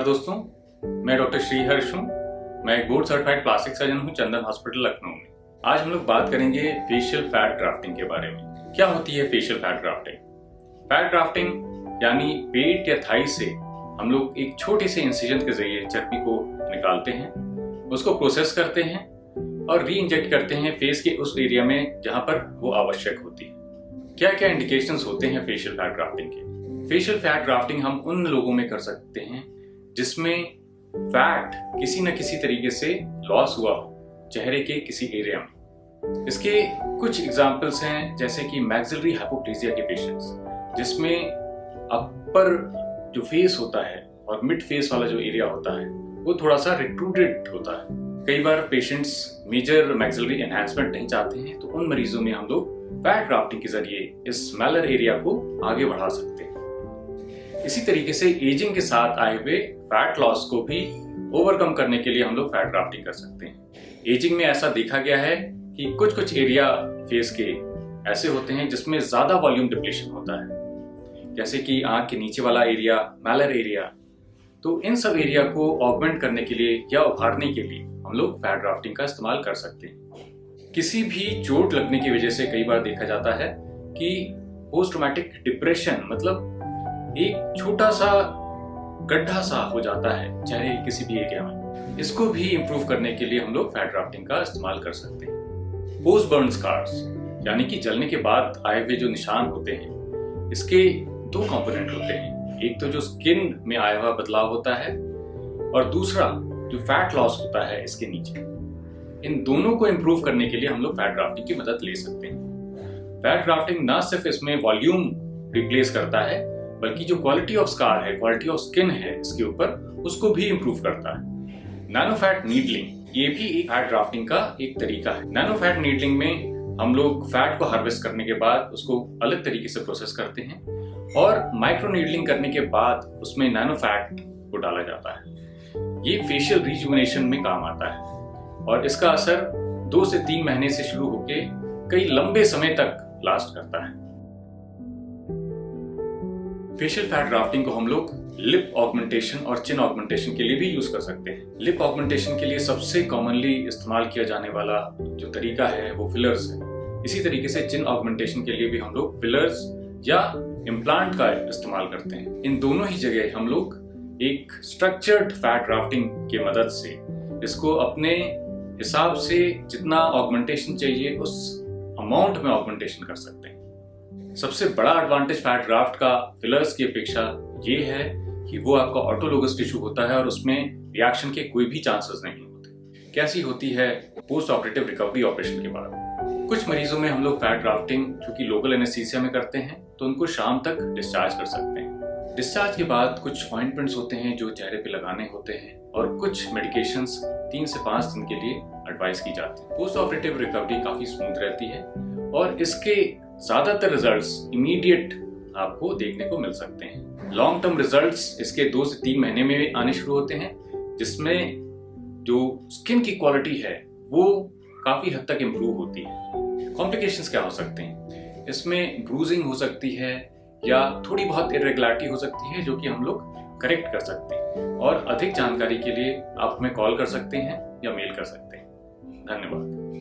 नमस्कार दोस्तों, मैं डॉक्टर श्रीहर्ष हूँ। मैं एक बोर्ड सर्टिफाइड प्लास्टिक सर्जन हूँ चंदन हॉस्पिटल लखनऊ में। आज हम लोग बात करेंगे फेशियल फैट ग्राफ्टिंग के बारे में। क्या होती है facial fat grafting? Fat grafting यानी पेट या थाई से हम लोग एक छोटे से इंसिजन के जरिए चर्बी को निकालते हैं, उसको प्रोसेस करते हैं और री इंजेक्ट करते हैं फेस के उस एरिया में जहाँ पर वो आवश्यक होती है। क्या क्या इंडिकेशंस होते हैं फेशियल फैट ग्राफ्टिंग के? फेशियल फैट ग्राफ्टिंग हम उन लोगों में कर सकते हैं जिसमें फैट किसी न किसी तरीके से लॉस हुआ हो चेहरे के किसी एरिया में। इसके कुछ एग्जांपल्स हैं, जैसे कि मैक्सिलरी हाइपोप्लेजिया के पेशेंट्स, जिसमें अपर जो फेस होता है और मिड फेस वाला जो एरिया होता है वो थोड़ा सा रिट्रूडेड होता है। कई बार पेशेंट्स मेजर मैक्सिलरी एनहांसमेंट नहीं चाहते हैं, तो उन मरीजों में हम लोग फैट ग्राफ्टिंग के जरिए इस मैलर एरिया को आगे बढ़ा सकते हैं। इसी तरीके से एजिंग के साथ आए हुए फैट लॉस को भी ओवरकम करने के लिए हम लोग फैट ग्राफ्टिंग कर सकते हैं। एजिंग में ऐसा देखा गया है कि कुछ एरिया फेस के ऐसे होते हैं जिसमें ज्यादा वॉल्यूम डिप्लीशन होता है, जैसे कि आंख के नीचे वाला एरिया, मैलर एरिया। तो इन सब एरिया को ऑगमेंट करने के लिए या उभारने के लिए हम लोग फैट ग्राफ्टिंग का इस्तेमाल कर सकते हैं। किसी भी चोट लगने की वजह से कई बार देखा जाता है कि पोस्ट ट्रॉमेटिक डिप्रेशन, मतलब एक छोटा सा गड्ढा सा हो जाता है चेहरे के किसी भी एरिया में। इसको भी इंप्रूव करने के लिए हम लोग फैट ग्राफ्टिंग का इस्तेमाल कर सकते हैं। पोस्ट बर्न स्कार्स यानी कि जलने के बाद आए हुए जो निशान होते हैं, इसके दो कंपोनेंट होते हैं। एक तो जो स्किन में आया हुआ बदलाव होता है और दूसरा जो फैट लॉस होता है इसके नीचे। इन दोनों को इंप्रूव करने के लिए हम लोग फैट ग्राफ्टिंग की मदद ले सकते हैं। फैट ग्राफ्टिंग ना सिर्फ इसमें वॉल्यूम रिप्लेस करता है, बल्कि जो क्वालिटी ऑफ स्कार है, क्वालिटी ऑफ स्किन है इसके ऊपर, उसको भी इंप्रूव करता है। नैनो फैट नीडलिंग ये भी एक फैट ग्राफ्टिंग का एक तरीका है। नैनो फैट नीडलिंग में हम लोग फैट को हार्वेस्ट करने के बाद उसको अलग तरीके से प्रोसेस करते हैं और माइक्रो नीडलिंग करने के बाद उसमें नैनो फैट को डाला जाता है। ये फेशियल रिजुविनेशन में काम आता है और इसका असर 2 से 3 महीने से शुरू होके कई लंबे समय तक लास्ट करता है। फेशियल फैट ग्राफ्टिंग को हम लोग लिप ऑगमेंटेशन और चिन ऑगमेंटेशन के लिए भी यूज कर सकते हैं। लिप ऑगमेंटेशन के लिए सबसे कॉमनली इस्तेमाल किया जाने वाला जो तरीका है वो फिलर्स है। इसी तरीके से चिन ऑगमेंटेशन के लिए भी हम लोग फिलर्स या इम्प्लांट का इस्तेमाल करते हैं। इन दोनों ही जगह हम लोग एक स्ट्रक्चर्ड फैट ग्राफ्टिंग की मदद से इसको अपने हिसाब से जितना ऑगमेंटेशन चाहिए उस अमाउंट में ऑगमेंटेशन कर सकते हैं। सबसे बड़ा एडवांटेज फैट ग्राफ्ट का फिलर्स की अपेक्षा ये है कि वो आपका ऑटोलोगस टिश्यू होता है और उसमें रिएक्शन के कोई भी चांसेस नहीं होते। कैसी होती है पोस्ट ऑपरेटिव रिकवरी ऑपरेशन के बाद? कुछ मरीजों में हम लोग फैट ग्राफ्टिंग चूंकि लोकल एनेस्थीसिया में करते हैं तो उनको शाम तक डिस्चार्ज कर सकते हैं। डिस्चार्ज के बाद कुछ ऑइंटमेंट्स होते हैं जो चेहरे पे लगाने होते हैं और कुछ मेडिकेशंस 3 से 5 दिन के लिए एडवाइस की जाती है। पोस्ट ऑपरेटिव रिकवरी काफी स्मूथ रहती है और इसके ज्यादातर रिजल्ट्स इमीडिएट आपको देखने को मिल सकते हैं। लॉन्ग टर्म रिजल्ट्स इसके 2 से 3 महीने में आने शुरू होते हैं, जिसमें जो स्किन की क्वालिटी है वो काफी हद तक इम्प्रूव होती है। कॉम्प्लिकेशंस क्या हो सकते हैं? इसमें ब्रूजिंग हो सकती है या थोड़ी बहुत इरेगुलरिटी हो सकती है, जो कि हम लोग करेक्ट कर सकते हैं। और अधिक जानकारी के लिए आप हमें कॉल कर सकते हैं या मेल कर सकते हैं। धन्यवाद।